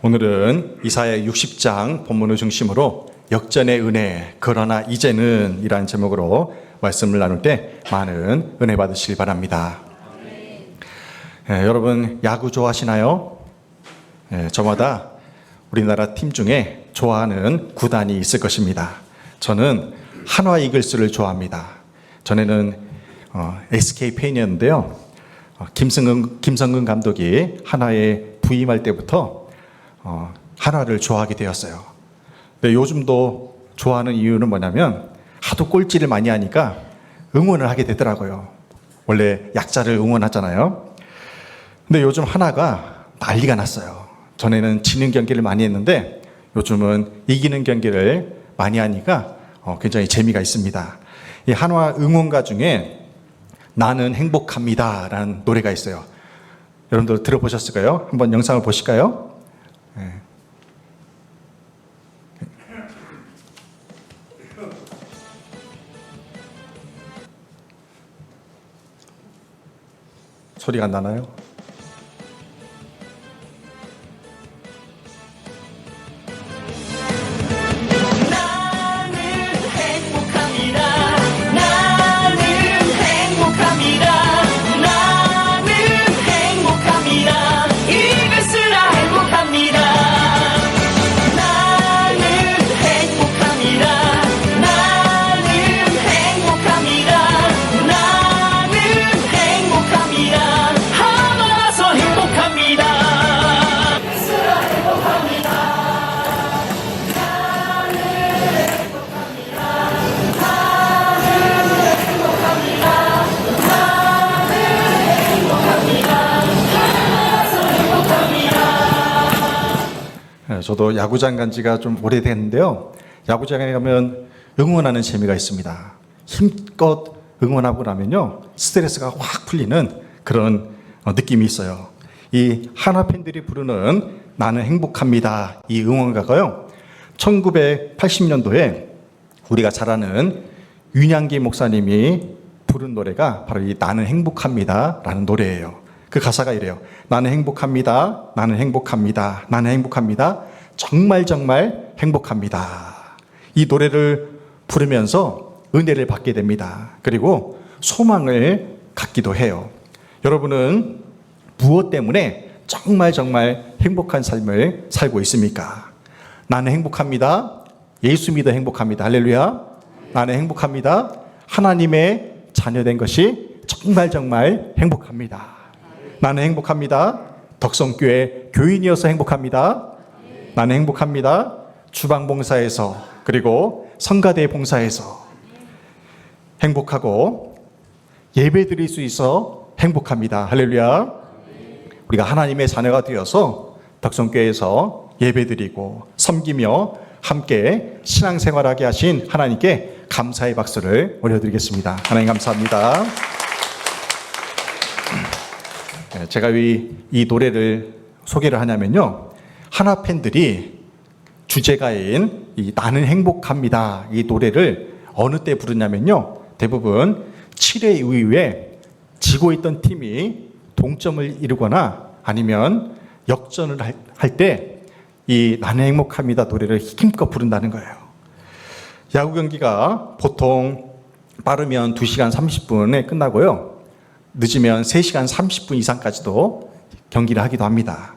오늘은 이사야 60장 본문을 중심으로 역전의 은혜, 그러나 이제는 이라는 제목으로 말씀을 나눌 때 많은 은혜 받으시길 바랍니다. 여러분 야구 좋아하시나요? 저마다 우리나라 팀 중에 좋아하는 구단이 있을 것입니다. 저는 한화 이글스를 좋아합니다. 전에는 SK 팬이었는데요. 김성근 감독이 한화에 부임할 때부터 한화를 좋아하게 되었어요. 근데 요즘도 좋아하는 이유는 뭐냐면 하도 꼴찌를 많이 하니까 응원을 하게 되더라고요. 원래 약자를 응원하잖아요. 근데 요즘 한화가 난리가 났어요. 전에는 지는 경기를 많이 했는데 요즘은 이기는 경기를 많이 하니까 굉장히 재미가 있습니다. 이 한화 응원가 중에 나는 행복합니다 라는 노래가 있어요. 여러분들 들어보셨을까요? 한번 영상을 보실까요? 네. 소리가 안 나나요? 저도 야구장 간 지가 좀 오래됐는데요. 야구장에 가면 응원하는 재미가 있습니다. 힘껏 응원하고 나면요, 스트레스가 확 풀리는 그런 느낌이 있어요. 이 한화 팬들이 부르는 나는 행복합니다 이 응원가가요, 1980년도에 우리가 잘 아는 윤양기 목사님이 부른 노래가 바로 이 나는 행복합니다 라는 노래예요. 그 가사가 이래요. 나는 행복합니다. 나는 행복합니다. 나는 행복합니다. 정말 정말 행복합니다. 이 노래를 부르면서 은혜를 받게 됩니다. 그리고 소망을 갖기도 해요. 여러분은 무엇 때문에 정말 정말 행복한 삶을 살고 있습니까? 나는 행복합니다. 예수 믿어 행복합니다. 할렐루야. 나는 행복합니다. 하나님의 자녀된 것이 정말 정말 행복합니다. 나는 행복합니다. 덕성교회 교인이어서 행복합니다. 나는 행복합니다. 주방봉사에서 그리고 성가대 봉사에서 행복하고 예배 드릴 수 있어 행복합니다. 할렐루야. 우리가 하나님의 자녀가 되어서 덕성교회에서 예배 드리고 섬기며 함께 신앙생활하게 하신 하나님께 감사의 박수를 올려드리겠습니다. 하나님 감사합니다. 제가 이 노래를 소개를 하냐면요, 한화 팬들이 주제가인 이 나는 행복합니다 이 노래를 어느 때 부르냐면요, 대부분 7회 이후에 지고 있던 팀이 동점을 이루거나 아니면 역전을 할 때 이 나는 행복합니다 노래를 힘껏 부른다는 거예요. 야구 경기가 보통 빠르면 2시간 30분에 끝나고요, 늦으면 3시간 30분 이상까지도 경기를 하기도 합니다.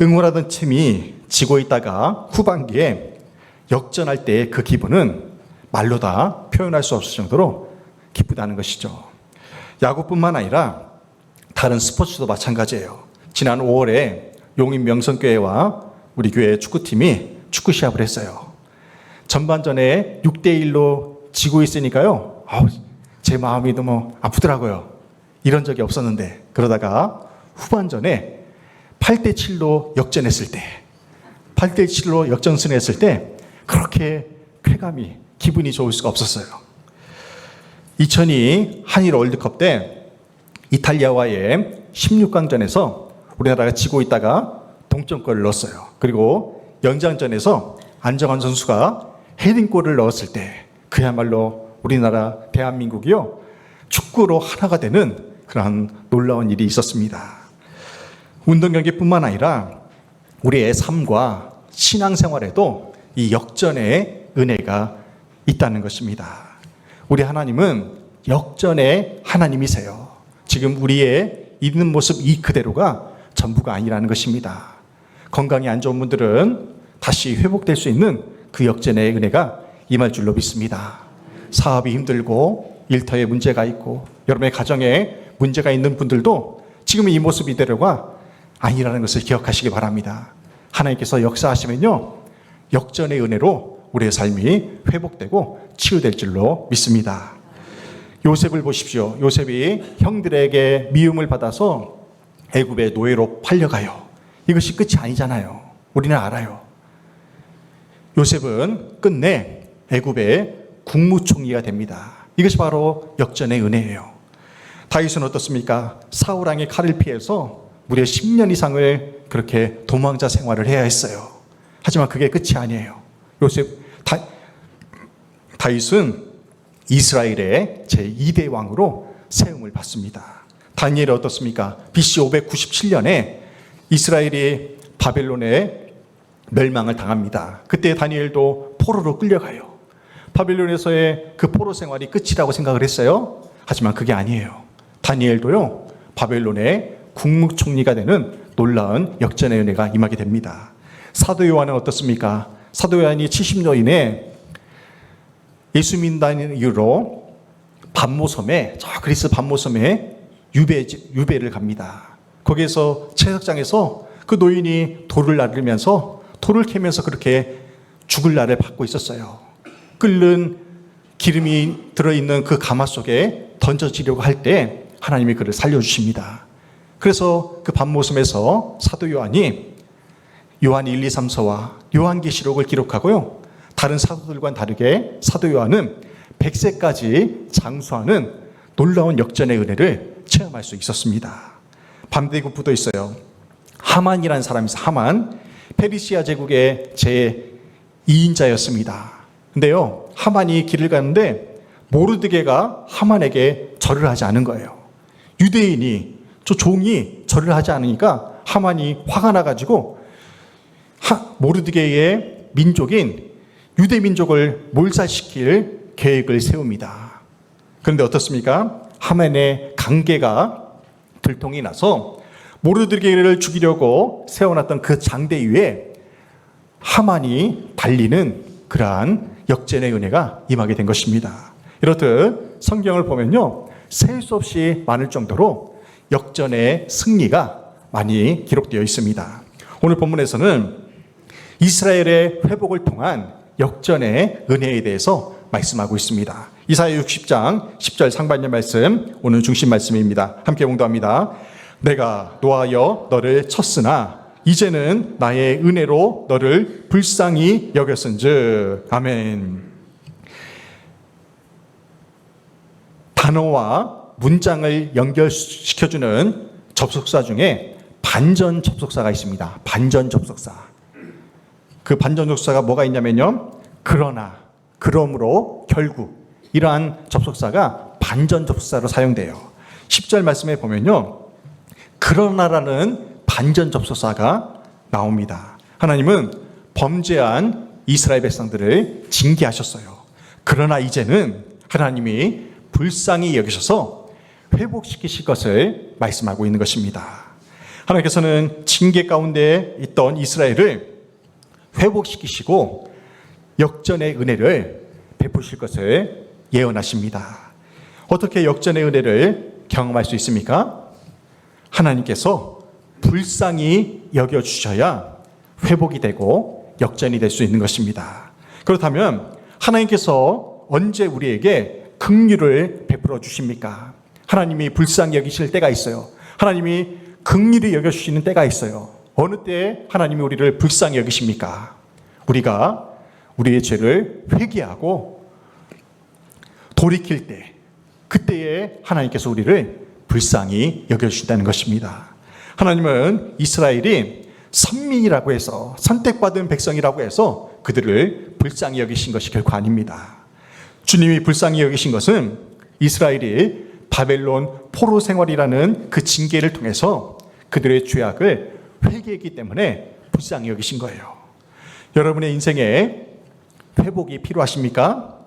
응원하던 팀이 지고 있다가 후반기에 역전할 때의 그 기분은 말로 다 표현할 수 없을 정도로 기쁘다는 것이죠. 야구뿐만 아니라 다른 스포츠도 마찬가지예요. 지난 5월에 용인 명성교회와 우리 교회 축구팀이 축구 시합을 했어요. 전반전에 6대1로 지고 있으니까요, 제 마음이 너무 아프더라고요. 이런 적이 없었는데, 그러다가 후반전에 8대7로 역전했을 때, 8대7로 역전승했을 때 그렇게 쾌감이, 기분이 좋을 수가 없었어요. 2002 한일 월드컵 때 이탈리아와의 16강전에서 우리나라가 지고 있다가 동점골을 넣었어요. 그리고 연장전에서 안정환 선수가 헤딩골을 넣었을 때 그야말로 우리나라 대한민국이요, 축구로 하나가 되는 그러한 놀라운 일이 있었습니다. 운동 경기뿐만 아니라 우리의 삶과 신앙생활에도 이 역전의 은혜가 있다는 것입니다. 우리 하나님은 역전의 하나님이세요. 지금 우리의 있는 모습 이 그대로가 전부가 아니라는 것입니다. 건강이 안 좋은 분들은 다시 회복될 수 있는 그 역전의 은혜가 임할 줄로 믿습니다. 사업이 힘들고 일터에 문제가 있고 여러분의 가정에 문제가 있는 분들도 지금 이 모습 이대로가 아니라는 것을 기억하시기 바랍니다. 하나님께서 역사하시면요, 역전의 은혜로 우리의 삶이 회복되고 치유될 줄로 믿습니다. 요셉을 보십시오. 요셉이 형들에게 미움을 받아서 애굽의 노예로 팔려가요. 이것이 끝이 아니잖아요. 우리는 알아요. 요셉은 끝내 애굽의 국무총리가 됩니다. 이것이 바로 역전의 은혜예요. 다윗은 어떻습니까? 사울 왕의 칼을 피해서 무려 10년 이상을 그렇게 도망자 생활을 해야 했어요. 하지만 그게 끝이 아니에요. 다윗은 이스라엘의 제2대 왕으로 세움을 받습니다. 다니엘은 어떻습니까? BC 597년에 이스라엘이 바벨론에 멸망을 당합니다. 그때 다니엘도 포로로 끌려가요. 바벨론에서의 그 포로 생활이 끝이라고 생각을 했어요. 하지만 그게 아니에요. 다니엘도요, 바벨론의 국무총리가 되는 놀라운 역전의 은혜가 임하게 됩니다. 사도 요한은 어떻습니까? 사도 요한이 70여인의 예수 믿는다는 이유로 반모섬에, 저 그리스 반모섬에 유배를 갑니다. 거기에서 채석장에서 그 노인이 돌을 나르면서 돌을 캐면서 그렇게 죽을 날을 받고 있었어요. 끓는 기름이 들어있는 그 가마 속에 던져지려고 할 때 하나님이 그를 살려주십니다. 그래서 그 반모섬에서 사도 요한이 요한 1, 2, 3서와 요한계시록을 기록하고요, 다른 사도들과는 다르게 사도 요한은 100세까지 장수하는 놀라운 역전의 은혜를 체험할 수 있었습니다. 반대급부도 있어요. 하만이라는 사람이 있어요. 하만, 페르시아 제국의 제2인자였습니다. 근데요, 하만이 길을 가는데 모르드게가 하만에게 절을 하지 않은 거예요. 유대인이, 저 종이 절을 하지 않으니까 하만이 화가 나가지고 모르드게의 민족인 유대 민족을 몰살시킬 계획을 세웁니다. 그런데 어떻습니까? 하만의 강계가 들통이 나서 모르드게를 죽이려고 세워놨던 그 장대 위에 하만이 달리는 그러한 역전의 은혜가 임하게 된 것입니다. 이렇듯 성경을 보면요, 셀 수 없이 많을 정도로 역전의 승리가 많이 기록되어 있습니다. 오늘 본문에서는 이스라엘의 회복을 통한 역전의 은혜에 대해서 말씀하고 있습니다. 이사야 60장 10절 상반절 말씀, 오늘 중심 말씀입니다. 함께 봉독합니다. 내가 노하여 너를 쳤으나 이제는 나의 은혜로 너를 불쌍히 여겼은즉. 아멘. 단어와 문장을 연결시켜주는 접속사 중에 반전 접속사가 있습니다. 반전 접속사. 그 반전 접속사가 뭐가 있냐면요, 그러나, 그러므로, 결국, 이러한 접속사가 반전 접속사로 사용돼요. 10절 말씀에 보면요, 그러나라는 반전 접속사가 나옵니다. 하나님은 범죄한 이스라엘 백성들을 징계하셨어요. 그러나 이제는 하나님이 불쌍히 여기셔서 회복시키실 것을 말씀하고 있는 것입니다. 하나님께서는 징계 가운데 있던 이스라엘을 회복시키시고 역전의 은혜를 베푸실 것을 예언하십니다. 어떻게 역전의 은혜를 경험할 수 있습니까? 하나님께서 불쌍히 여겨주셔야 회복이 되고 역전이 될 수 있는 것입니다. 그렇다면 하나님께서 언제 우리에게 긍휼을 베풀어 주십니까? 하나님이 불쌍히 여기실 때가 있어요. 하나님이 긍휼히 여겨주시는 때가 있어요. 어느 때에 하나님이 우리를 불쌍히 여기십니까? 우리가 우리의 죄를 회개하고 돌이킬 때, 그때에 하나님께서 우리를 불쌍히 여겨주신다는 것입니다. 하나님은 이스라엘이 선민이라고 해서, 선택받은 백성이라고 해서 그들을 불쌍히 여기신 것이 결코 아닙니다. 주님이 불쌍히 여기신 것은 이스라엘이 바벨론 포로 생활이라는 그 징계를 통해서 그들의 죄악을 회개했기 때문에 불쌍히 여기신 거예요. 여러분의 인생에 회복이 필요하십니까?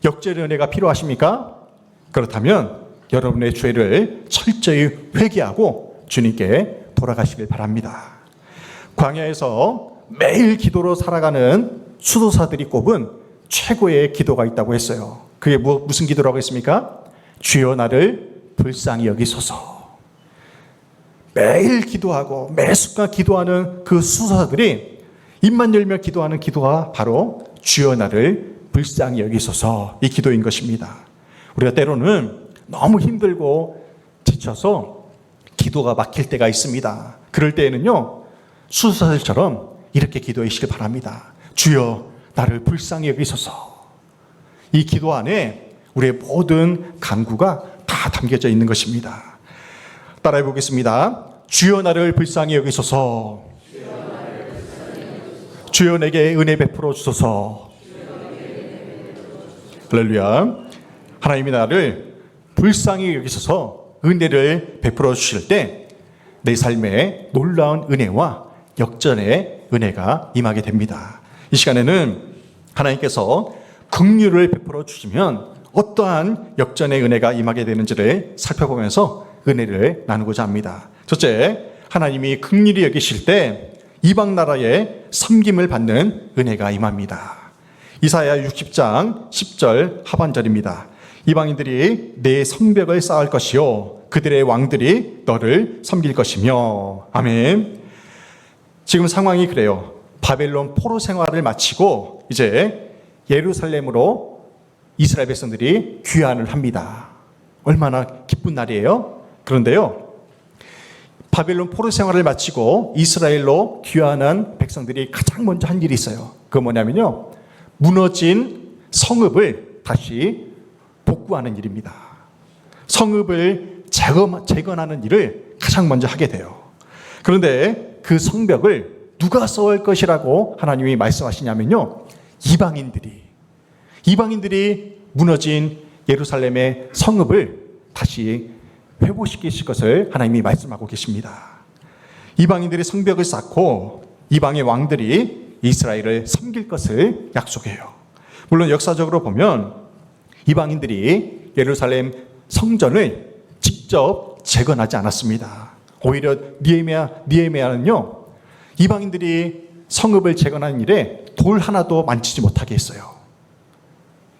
역전의 은혜가 필요하십니까? 그렇다면 여러분의 죄를 철저히 회개하고 주님께 돌아가시길 바랍니다. 광야에서 매일 기도로 살아가는 수도사들이 꼽은 최고의 기도가 있다고 했어요. 그게 무슨 기도라고 했습니까? 주여 나를 불쌍히 여기소서. 매일 기도하고 매 순간 기도하는 그 수도사들이 입만 열며 기도하는 기도가 바로 주여 나를 불쌍히 여기소서, 이 기도인 것입니다. 우리가 때로는 너무 힘들고 지쳐서 기도가 막힐 때가 있습니다. 그럴 때에는요, 수도사들처럼 이렇게 기도하시길 바랍니다. 주여 나를 불쌍히 여기소서. 이 기도 안에 우리의 모든 간구가 다 담겨져 있는 것입니다. 따라해 보겠습니다. 주여 나를 불쌍히 여기소서. 주여 내게 은혜 베풀어 주소서. 할렐루야. 하나님이 나를 불쌍히 여기소서 은혜를 베풀어 주실 때 내 삶에 놀라운 은혜와 역전의 은혜가 임하게 됩니다. 이 시간에는 하나님께서 긍휼을 베풀어 주시면 어떠한 역전의 은혜가 임하게 되는지를 살펴보면서 은혜를 나누고자 합니다. 첫째, 하나님이 긍휼히 여기실 때 이방 나라의 섬김을 받는 은혜가 임합니다. 이사야 60장 10절 하반절입니다. 이방인들이 내 성벽을 쌓을 것이요 그들의 왕들이 너를 섬길 것이며. 아멘. 지금 상황이 그래요. 바벨론 포로 생활을 마치고 이제 예루살렘으로 이스라엘 백성들이 귀환을 합니다. 얼마나 기쁜 날이에요. 그런데요, 바벨론 포로 생활을 마치고 이스라엘로 귀환한 백성들이 가장 먼저 한 일이 있어요. 그건 뭐냐면요, 무너진 성읍을 다시 복구하는 일입니다. 성읍을 재건하는 일을 가장 먼저 하게 돼요. 그런데 그 성벽을 누가 쌓을 것이라고 하나님이 말씀하시냐면요, 이방인들이 무너진 예루살렘의 성읍을 다시 회복시키실 것을 하나님이 말씀하고 계십니다. 이방인들이 성벽을 쌓고 이방의 왕들이 이스라엘을 섬길 것을 약속해요. 물론 역사적으로 보면 이방인들이 예루살렘 성전을 직접 재건하지 않았습니다. 오히려 느헤미야는요, 이방인들이 성읍을 재건하는 일에 돌 하나도 만지지 못하게 했어요.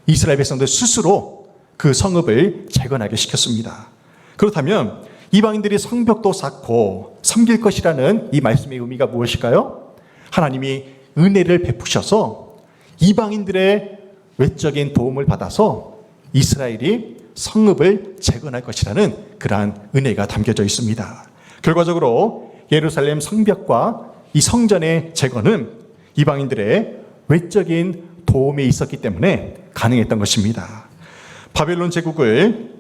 이스라엘 백성들 스스로 그 성읍을 재건하게 시켰습니다. 그렇다면 이방인들이 성벽도 쌓고 섬길 것이라는 이 말씀의 의미가 무엇일까요? 하나님이 은혜를 베푸셔서 이방인들의 외적인 도움을 받아서 이스라엘이 성읍을 재건할 것이라는 그러한 은혜가 담겨져 있습니다. 결과적으로 예루살렘 성벽과 이 성전의 재건은 이방인들의 외적인 도움이 있었기 때문에 가능했던 것입니다. 바벨론 제국을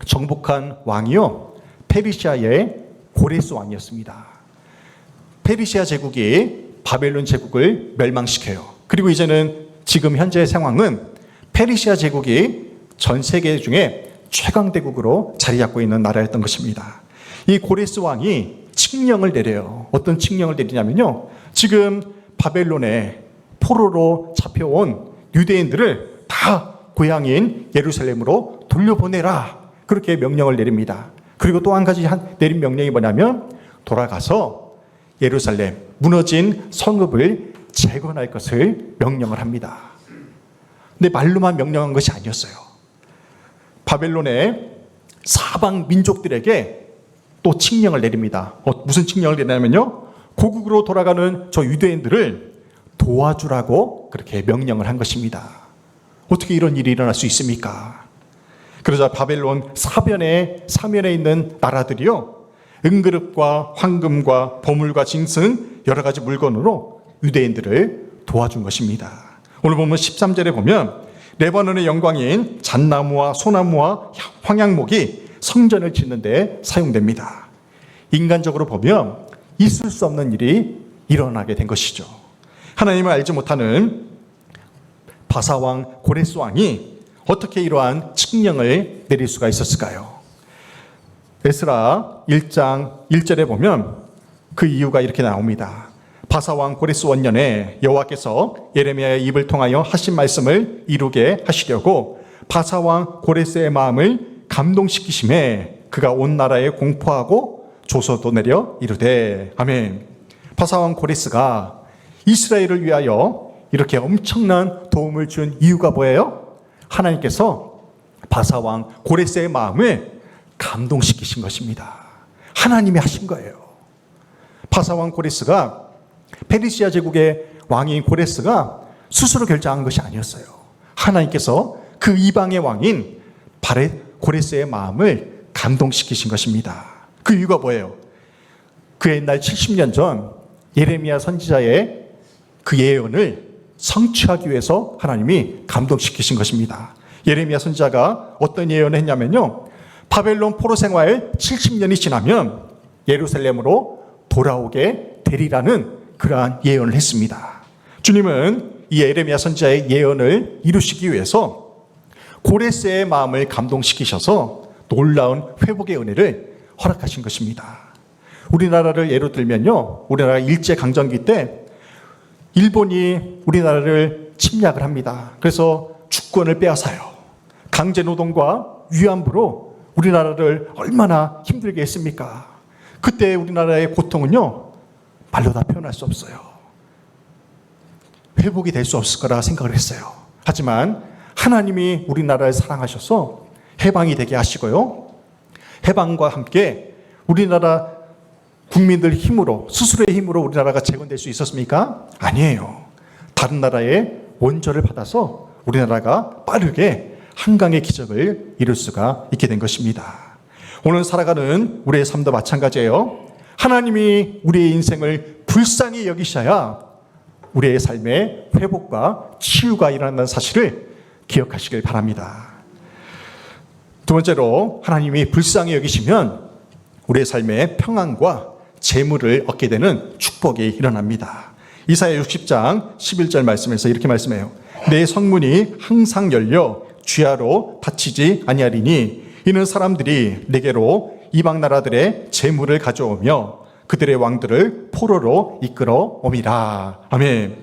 정복한 왕이요, 페르시아의 고레스 왕이었습니다. 페르시아 제국이 바벨론 제국을 멸망시켜요. 그리고 이제는 지금 현재의 상황은 페르시아 제국이 전 세계 중에 최강대국으로 자리 잡고 있는 나라였던 것입니다. 이 고레스 왕이 칙령을 내려요. 어떤 칙령을 내리냐면요, 지금 바벨론에 포로로 잡혀온 유대인들을 다 고향인 예루살렘으로 돌려보내라, 그렇게 명령을 내립니다. 그리고 또 한 가지 내린 명령이 뭐냐면 돌아가서 예루살렘 무너진 성읍을 재건할 것을 명령을 합니다. 근데 말로만 명령한 것이 아니었어요. 바벨론의 사방 민족들에게 또 칙령을 내립니다. 무슨 칙령을 내냐면요, 고국으로 돌아가는 저 유대인들을 도와주라고 그렇게 명령을 한 것입니다. 어떻게 이런 일이 일어날 수 있습니까? 그러자 바벨론 사면에 있는 나라들이요, 은그릇과 황금과 보물과 짐승 여러 가지 물건으로 유대인들을 도와준 것입니다. 오늘 보면 13절에 보면 레바논의 영광인 잣나무와 소나무와 황양목이 성전을 짓는 데 사용됩니다. 인간적으로 보면 있을 수 없는 일이 일어나게 된 것이죠. 하나님을 알지 못하는 바사왕 고레스 왕이 어떻게 이러한 칙령을 내릴 수가 있었을까요? 에스라 1장 1절에 보면 그 이유가 이렇게 나옵니다. 바사왕 고레스 원년에 여호와께서 예레미야의 입을 통하여 하신 말씀을 이루게 하시려고 바사왕 고레스의 마음을 감동시키심에 그가 온 나라에 공포하고 조서도 내려 이르되. 아멘. 바사왕 고레스가 이스라엘을 위하여 이렇게 엄청난 도움을 준 이유가 뭐예요? 하나님께서 바사왕 고레스의 마음을 감동시키신 것입니다. 하나님이 하신 거예요. 바사왕 고레스가 페르시아 제국의 왕인 고레스가 스스로 결정한 것이 아니었어요. 하나님께서 그 이방의 왕인 고레스의 마음을 감동시키신 것입니다. 그 이유가 뭐예요? 그 옛날 70년 전 예레미야 선지자의 그 예언을 성취하기 위해서 하나님이 감동시키신 것입니다. 예레미야 선지자가 어떤 예언을 했냐면요, 바벨론 포로 생활 70년이 지나면 예루살렘으로 돌아오게 되리라는 그러한 예언을 했습니다. 주님은 이 예레미야 선지자의 예언을 이루시기 위해서 고레스의 마음을 감동시키셔서 놀라운 회복의 은혜를 허락하신 것입니다. 우리나라를 예로 들면요, 우리나라 일제강점기 때 일본이 우리나라를 침략을 합니다. 그래서 주권을 빼앗아요. 강제노동과 위안부로 우리나라를 얼마나 힘들게 했습니까? 그때 우리나라의 고통은요, 말로 다 표현할 수 없어요. 회복이 될 수 없을 거라 생각을 했어요. 하지만 하나님이 우리나라를 사랑하셔서 해방이 되게 하시고요, 해방과 함께 우리나라 국민들 힘으로, 스스로의 힘으로 우리나라가 재건될 수 있었습니까? 아니에요. 다른 나라의 원조를 받아서 우리나라가 빠르게 한강의 기적을 이룰 수가 있게 된 것입니다. 오늘 살아가는 우리의 삶도 마찬가지예요. 하나님이 우리의 인생을 불쌍히 여기셔야 우리의 삶의 회복과 치유가 일어난다는 사실을 기억하시길 바랍니다. 두 번째로, 하나님이 불쌍히 여기시면 우리의 삶에 평안과 재물을 얻게 되는 축복이 일어납니다. 이사야 60장 11절 말씀에서 이렇게 말씀해요. 내 성문이 항상 열려 주야로 닫히지 아니하리니 이는 사람들이 내게로 이방 나라들의 재물을 가져오며 그들의 왕들을 포로로 이끌어 옴이라. 아멘.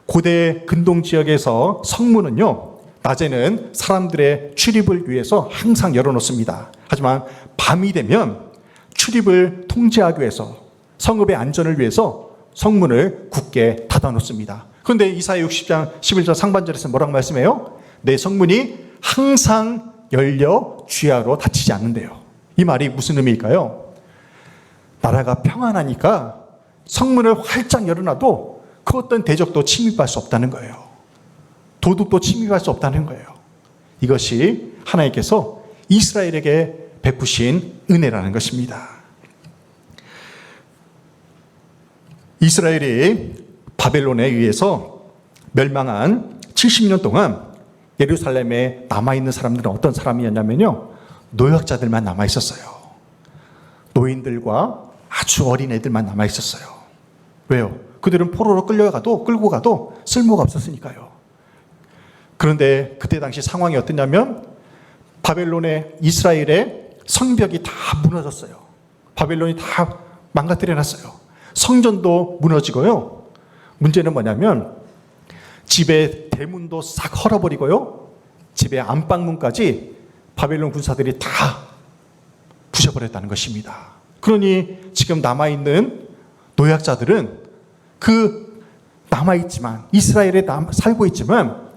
고대 근동 지역에서 성문은요, 낮에는 사람들의 출입을 위해서 항상 열어놓습니다. 하지만 밤이 되면 출입을 통제하기 위해서, 성읍의 안전을 위해서 성문을 굳게 닫아놓습니다. 그런데 이사야 60장 11절 상반절에서 뭐라고 말씀해요? 내 성문이 항상 열려 주야로 닫히지 않는데요. 이 말이 무슨 의미일까요? 나라가 평안하니까 성문을 활짝 열어놔도 그 어떤 대적도 침입할 수 없다는 거예요. 도둑도 침입할 수 없다는 거예요. 이것이 하나님께서 이스라엘에게 베푸신 은혜라는 것입니다. 이스라엘이 바벨론에 의해서 멸망한 70년 동안 예루살렘에 남아있는 사람들은 어떤 사람이었냐면요, 노약자들만 남아있었어요. 노인들과 아주 어린 애들만 남아있었어요. 왜요? 그들은 포로로 끌고 가도 쓸모가 없었으니까요. 그런데 그때 당시 상황이 어땠냐면 바벨론의 이스라엘의 성벽이 다 무너졌어요. 바벨론이 다 망가뜨려 놨어요. 성전도 무너지고요. 문제는 뭐냐면 집의 대문도 싹 헐어버리고요, 집의 안방문까지 바벨론 군사들이 다 부셔버렸다는 것입니다. 그러니 지금 남아있는 노약자들은 그 남아있지만, 이스라엘에 살고 있지만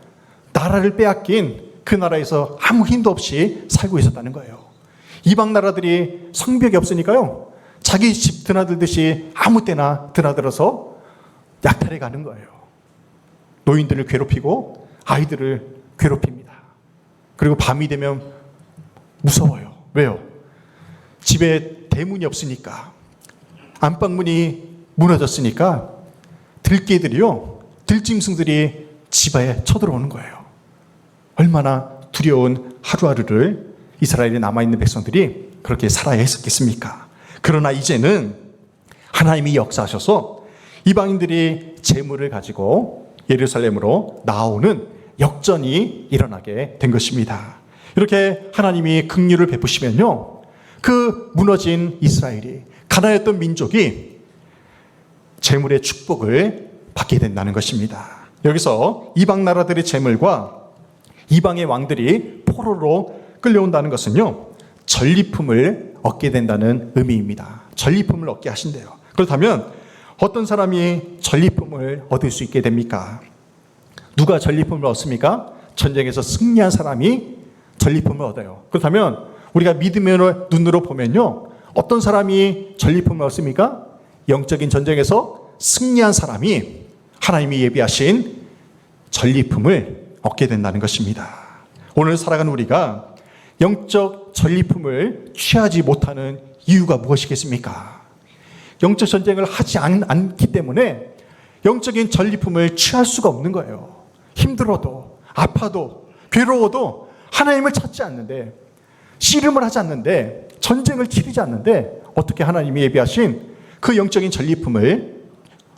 나라를 빼앗긴 그 나라에서 아무 힘도 없이 살고 있었다는 거예요. 이방 나라들이 성벽이 없으니까요, 자기 집 드나들듯이 아무 때나 드나들어서 약탈해 가는 거예요. 노인들을 괴롭히고 아이들을 괴롭힙니다. 그리고 밤이 되면 무서워요. 왜요? 집에 대문이 없으니까, 안방문이 무너졌으니까 들개들이요, 들짐승들이 집에 쳐들어오는 거예요. 얼마나 두려운 하루하루를 이스라엘에 남아있는 백성들이 그렇게 살아야 했었겠습니까? 그러나 이제는 하나님이 역사하셔서 이방인들이 재물을 가지고 예루살렘으로 나오는 역전이 일어나게 된 것입니다. 이렇게 하나님이 긍휼을 베푸시면요, 그 무너진 이스라엘이, 가난했던 민족이 재물의 축복을 받게 된다는 것입니다. 여기서 이방 나라들의 재물과 이방의 왕들이 포로로 끌려온다는 것은요, 전리품을 얻게 된다는 의미입니다. 전리품을 얻게 하신대요. 그렇다면 어떤 사람이 전리품을 얻을 수 있게 됩니까? 누가 전리품을 얻습니까? 전쟁에서 승리한 사람이 전리품을 얻어요. 그렇다면 우리가 믿음의 눈으로 보면요, 어떤 사람이 전리품을 얻습니까? 영적인 전쟁에서 승리한 사람이 하나님이 예비하신 전리품을 얻게 된다는 것입니다. 오늘 살아가는 우리가 영적 전리품을 취하지 못하는 이유가 무엇이겠습니까? 영적 전쟁을 하지 않기 때문에 영적인 전리품을 취할 수가 없는 거예요. 힘들어도, 아파도, 괴로워도 하나님을 찾지 않는데, 씨름을 하지 않는데, 전쟁을 치르지 않는데 어떻게 하나님이 예비하신 그 영적인 전리품을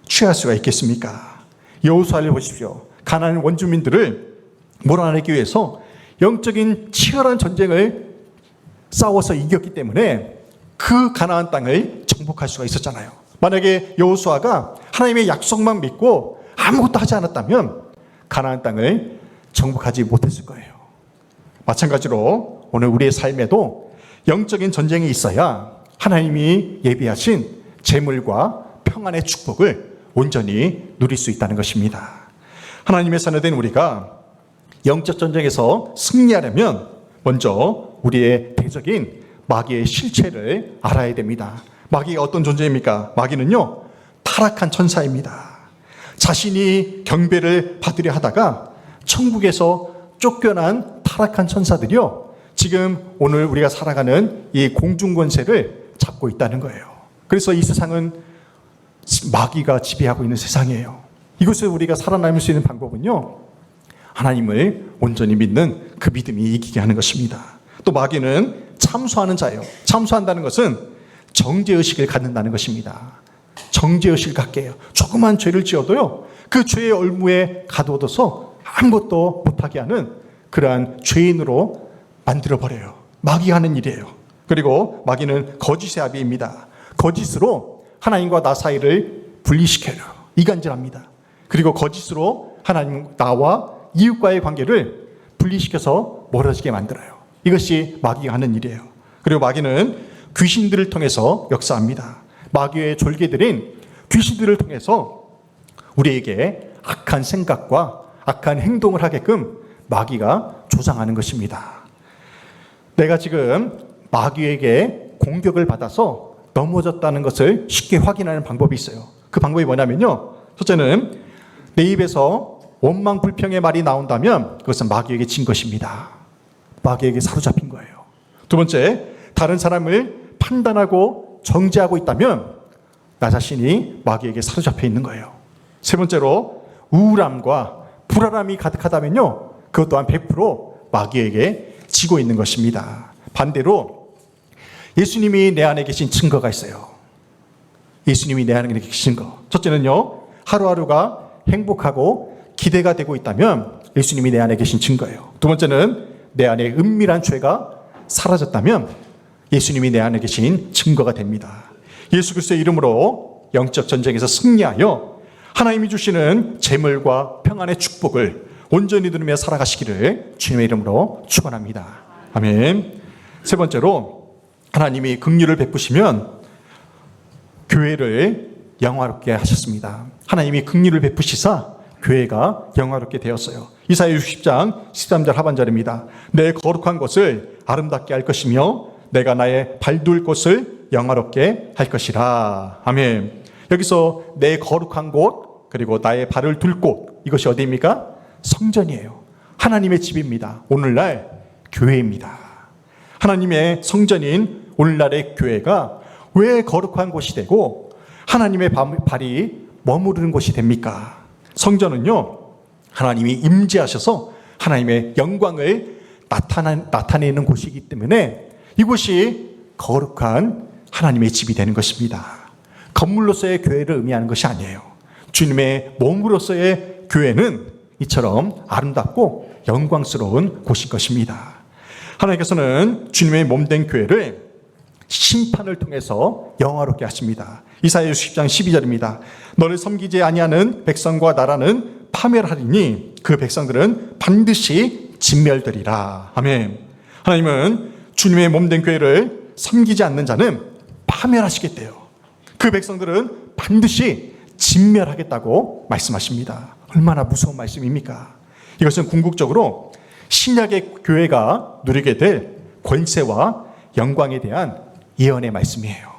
취할 수가 있겠습니까? 여호수아를 보십시오. 가나안 원주민들을 몰아내기 위해서 영적인 치열한 전쟁을 싸워서 이겼기 때문에 그 가나안 땅을 정복할 수가 있었잖아요. 만약에 여호수아가 하나님의 약속만 믿고 아무것도 하지 않았다면 가나안 땅을 정복하지 못했을 거예요. 마찬가지로 오늘 우리의 삶에도 영적인 전쟁이 있어야 하나님이 예비하신 재물과 평안의 축복을 온전히 누릴 수 있다는 것입니다. 하나님의 자녀된 우리가 영적 전쟁에서 승리하려면 먼저 우리의 대적인 마귀의 실체를 알아야 됩니다. 마귀가 어떤 존재입니까? 마귀는요, 타락한 천사입니다. 자신이 경배를 받으려 하다가 천국에서 쫓겨난 타락한 천사들이요, 지금 오늘 우리가 살아가는 이 공중권세를 잡고 있다는 거예요. 그래서 이 세상은 마귀가 지배하고 있는 세상이에요. 이것을 우리가 살아남을 수 있는 방법은요, 하나님을 온전히 믿는 그 믿음이 이기게 하는 것입니다. 또 마귀는 참소하는 자예요. 참소한다는 것은 정죄의식을 갖는다는 것입니다. 정죄의식을 갖게 해요. 조그만 죄를 지어도요, 그 죄의 올무에 가둬둬서 아무것도 못하게 하는 그러한 죄인으로 만들어버려요. 마귀가 하는 일이에요. 그리고 마귀는 거짓의 아비입니다. 거짓으로 하나님과 나 사이를 분리시켜요. 이간질합니다. 그리고 거짓으로 하나님, 나와 이웃과의 관계를 분리시켜서 멀어지게 만들어요. 이것이 마귀가 하는 일이에요. 그리고 마귀는 귀신들을 통해서 역사합니다. 마귀의 졸개들인 귀신들을 통해서 우리에게 악한 생각과 악한 행동을 하게끔 마귀가 조장하는 것입니다. 내가 지금 마귀에게 공격을 받아서 넘어졌다는 것을 쉽게 확인하는 방법이 있어요. 그 방법이 뭐냐면요, 첫째는 내 입에서 원망 불평의 말이 나온다면 그것은 마귀에게 진 것입니다. 마귀에게 사로잡힌 거예요. 두 번째, 다른 사람을 판단하고 정죄하고 있다면 나 자신이 마귀에게 사로잡혀 있는 거예요. 세 번째로, 우울함과 불안함이 가득하다면요, 그것 또한 100% 마귀에게 지고 있는 것입니다. 반대로 예수님이 내 안에 계신 증거가 있어요. 예수님이 내 안에 계신 거. 첫째는요, 하루하루가 행복하고 기대가 되고 있다면 예수님이 내 안에 계신 증거예요. 두 번째는 내 안에 은밀한 죄가 사라졌다면 예수님이 내 안에 계신 증거가 됩니다. 예수 그리스도의 이름으로 영적 전쟁에서 승리하여 하나님이 주시는 재물과 평안의 축복을 온전히 누리며 살아가시기를 주님의 이름으로 축원합니다. 아멘. 세 번째로, 하나님이 긍휼을 베푸시면 교회를 영화롭게 하셨습니다. 하나님이 긍휼을 베푸시사 교회가 영화롭게 되었어요. 이사야 60장 13절 하반절입니다. 내 거룩한 곳을 아름답게 할 것이며 내가 나의 발둘 곳을 영화롭게 할 것이라. 아멘. 여기서 내 거룩한 곳, 그리고 나의 발을 둘 곳, 이것이 어디입니까? 성전이에요. 하나님의 집입니다. 오늘날 교회입니다. 하나님의 성전인 오늘날의 교회가 왜 거룩한 곳이 되고 하나님의 발이 머무르는 곳이 됩니까? 성전은요, 하나님이 임재하셔서 하나님의 영광을 나타내는 곳이기 때문에 이곳이 거룩한 하나님의 집이 되는 것입니다. 건물로서의 교회를 의미하는 것이 아니에요. 주님의 몸으로서의 교회는 이처럼 아름답고 영광스러운 곳인 것입니다. 하나님께서는 주님의 몸된 교회를 심판을 통해서 영화롭게 하십니다. 이사야 60장 12절입니다. 너를 섬기지 아니하는 백성과 나라는 파멸하리니 그 백성들은 반드시 진멸되리라. 아멘. 하나님은 주님의 몸된 교회를 섬기지 않는 자는 파멸하시겠대요. 그 백성들은 반드시 진멸하겠다고 말씀하십니다. 얼마나 무서운 말씀입니까? 이것은 궁극적으로 신약의 교회가 누리게 될 권세와 영광에 대한 예언의 말씀이에요.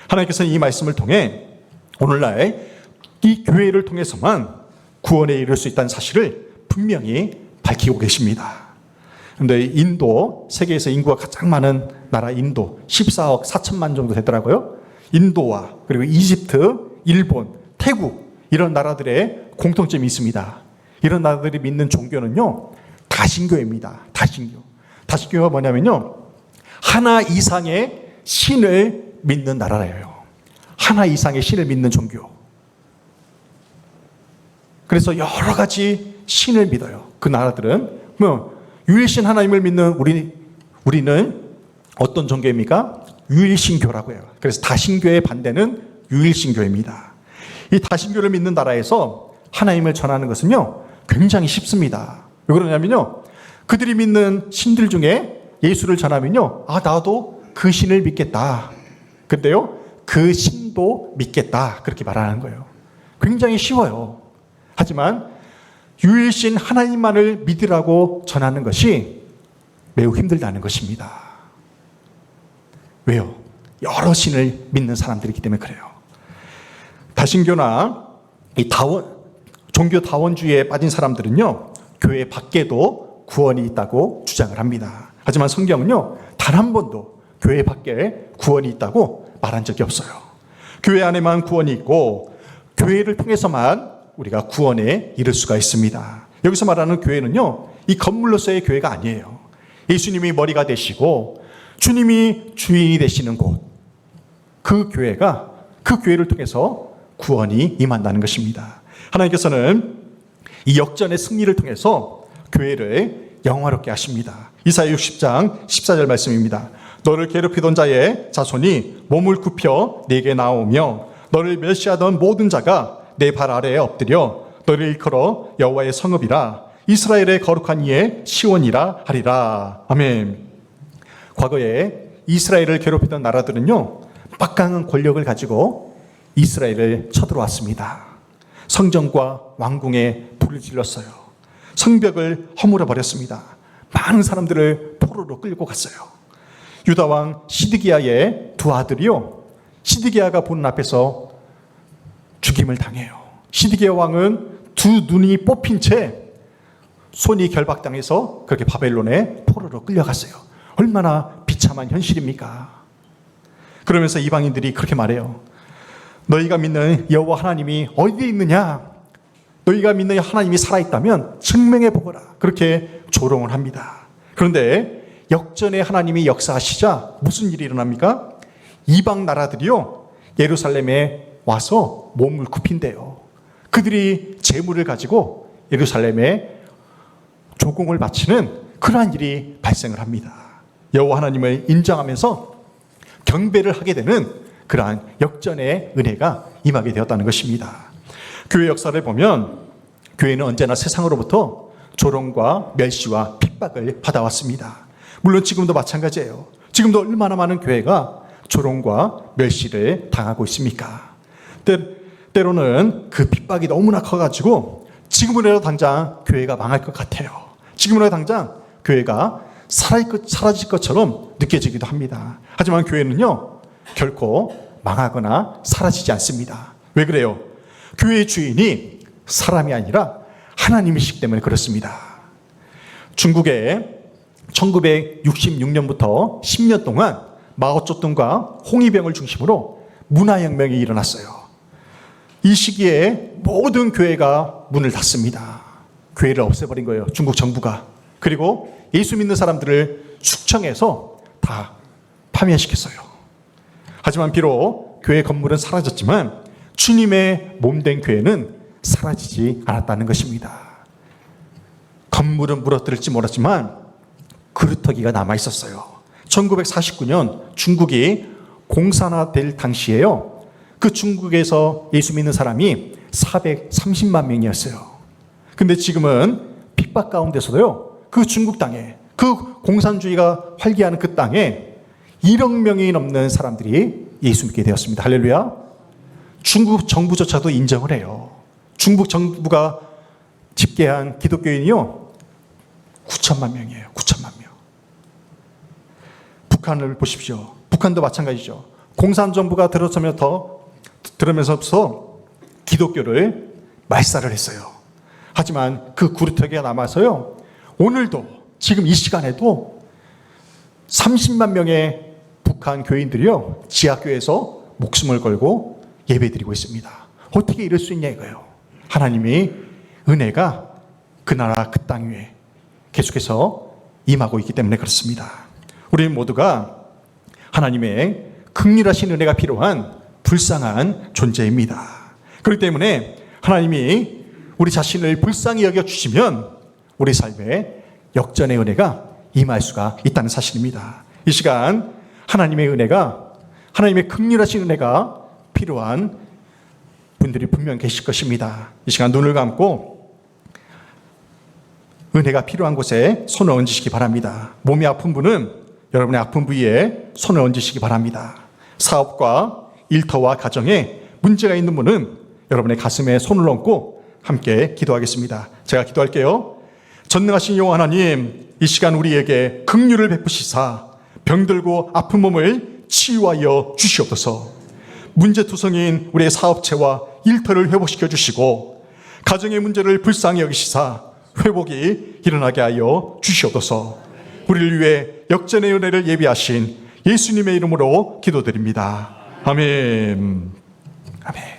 하나님께서는 이 말씀을 통해 오늘날 이 교회를 통해서만 구원에 이를 수 있다는 사실을 분명히 밝히고 계십니다. 그런데 인도, 세계에서 인구가 가장 많은 나라 인도 14억 4천만 정도 되더라고요. 인도와 그리고 이집트, 일본, 태국 이런 나라들의 공통점이 있습니다. 이런 나라들이 믿는 종교는요, 다신교입니다. 다신교. 다신교가 뭐냐면요, 하나 이상의 신을 믿는 나라예요. 하나 이상의 신을 믿는 종교. 그래서 여러 가지 신을 믿어요. 그 나라들은 유일신 하나님을 믿는 우리는 어떤 종교입니까? 유일신교라고 해요. 그래서 다신교의 반대는 유일신교입니다. 이 다신교를 믿는 나라에서 하나님을 전하는 것은요, 굉장히 쉽습니다. 왜 그러냐면요, 그들이 믿는 신들 중에 예수를 전하면요, 나도 그 신을 믿겠다. 근데요, 그 신도 믿겠다. 그렇게 말하는 거예요. 굉장히 쉬워요. 하지만 유일신 하나님만을 믿으라고 전하는 것이 매우 힘들다는 것입니다. 왜요? 여러 신을 믿는 사람들이기 때문에 그래요. 다신교나 이 종교 다원주의에 빠진 사람들은요, 교회 밖에도 구원이 있다고 주장을 합니다. 하지만 성경은요, 단 한 번도 교회 밖에 구원이 있다고 말한 적이 없어요. 교회 안에만 구원이 있고 교회를 통해서만 우리가 구원에 이를 수가 있습니다. 여기서 말하는 교회는요, 이 건물로서의 교회가 아니에요. 예수님이 머리가 되시고 주님이 주인이 되시는 곳, 그 교회가, 그 교회를 통해서 구원이 임한다는 것입니다. 하나님께서는 이 역전의 승리를 통해서 교회를 영화롭게 하십니다. 이사야 60장 14절 말씀입니다. 너를 괴롭히던 자의 자손이 몸을 굽혀 내게 나오며 너를 멸시하던 모든 자가 내 발 아래에 엎드려 너를 일컬어 여호와의 성읍이라 이스라엘의 거룩한 이의 시온이라 하리라. 아멘. 과거에 이스라엘을 괴롭히던 나라들은요, 막강한 권력을 가지고 이스라엘을 쳐들어왔습니다. 성전과 왕궁에 불을 질렀어요. 성벽을 허물어 버렸습니다. 많은 사람들을 포로로 끌고 갔어요. 유다왕 시드기야의 두 아들이요, 시드기야가 보는 앞에서 죽임을 당해요. 시드기야 왕은 두 눈이 뽑힌 채 손이 결박당해서 그렇게 바벨론에 포로로 끌려갔어요. 얼마나 비참한 현실입니까? 그러면서 이방인들이 그렇게 말해요. 너희가 믿는 여호와 하나님이 어디에 있느냐? 너희가 믿는 하나님이 살아있다면 증명해 보거라. 그렇게 조롱을 합니다. 그런데 역전의 하나님이 역사하시자 무슨 일이 일어납니까? 이방 나라들이요, 예루살렘에 와서 몸을 굽힌대요. 그들이 재물을 가지고 예루살렘에 조공을 바치는 그러한 일이 발생을 합니다. 여호와 하나님을 인정하면서 경배를 하게 되는 그러한 역전의 은혜가 임하게 되었다는 것입니다. 교회 역사를 보면 교회는 언제나 세상으로부터 조롱과 멸시와 핍박을 받아왔습니다. 물론 지금도 마찬가지예요. 지금도 얼마나 많은 교회가 조롱과 멸시를 당하고 있습니까? 때로는 그 핍박이 너무나 커가지고 지금이라도 당장 교회가 망할 것 같아요. 지금이라도 당장 교회가 사라질 것처럼 느껴지기도 합니다. 하지만 교회는요, 결코 망하거나 사라지지 않습니다. 왜 그래요? 교회의 주인이 사람이 아니라 하나님이시기 때문에 그렇습니다. 중국에 1966년부터 10년 동안 마오쩌둥과 홍위병을 중심으로 문화혁명이 일어났어요. 이 시기에 모든 교회가 문을 닫습니다. 교회를 없애버린 거예요, 중국 정부가. 그리고 예수 믿는 사람들을 숙청해서 다 파면시켰어요. 하지만 비록 교회 건물은 사라졌지만 주님의 몸된 교회는 사라지지 않았다는 것입니다. 건물은 무너뜨릴지 몰랐지만 그루터기가 남아있었어요. 1949년 중국이 공산화될 당시에요, 그 중국에서 예수 믿는 사람이 430만 명이었어요. 근데 지금은 핍박 가운데서도요, 그 중국 땅에, 그 공산주의가 활기하는 그 땅에 1억 명이 넘는 사람들이 예수 믿게 되었습니다. 할렐루야. 중국 정부조차도 인정을 해요. 중국 정부가 집계한 기독교인이요 9천만 명이에요. 9천만 명. 북한을 보십시오. 북한도 마찬가지죠. 공산정부가 들어서면서 기독교를 말살을 했어요. 하지만 그 구루터기가 남아서요, 오늘도 지금 이 시간에도 30만 명의 북한 교인들이요 지하교에서 목숨을 걸고 예배드리고 있습니다. 어떻게 이럴 수 있냐 이거예요. 하나님의 은혜가 그 나라 그 땅 위에 계속해서 임하고 있기 때문에 그렇습니다. 우리 모두가 하나님의 긍휼하신 은혜가 필요한 불쌍한 존재입니다. 그렇기 때문에 하나님이 우리 자신을 불쌍히 여겨주시면 우리 삶에 역전의 은혜가 임할 수가 있다는 사실입니다. 이 시간 하나님의 은혜가, 하나님의 긍휼하신 은혜가 필요한 분들이 분명 계실 것입니다. 이 시간 눈을 감고 은혜가 필요한 곳에 손을 얹으시기 바랍니다. 몸이 아픈 분은 여러분의 아픈 부위에 손을 얹으시기 바랍니다. 사업과 일터와 가정에 문제가 있는 분은 여러분의 가슴에 손을 얹고 함께 기도하겠습니다. 제가 기도할게요. 전능하신 여호와 하나님, 이 시간 우리에게 긍휼을 베푸시사 병들고 아픈 몸을 치유하여 주시옵소서. 문제투성인 우리의 사업체와 일터를 회복시켜 주시고 가정의 문제를 불쌍히 여기시사 회복이 일어나게 하여 주시옵소서. 우리를 위해 역전의 은혜를 예비하신 예수님의 이름으로 기도드립니다. 아멘. 아멘.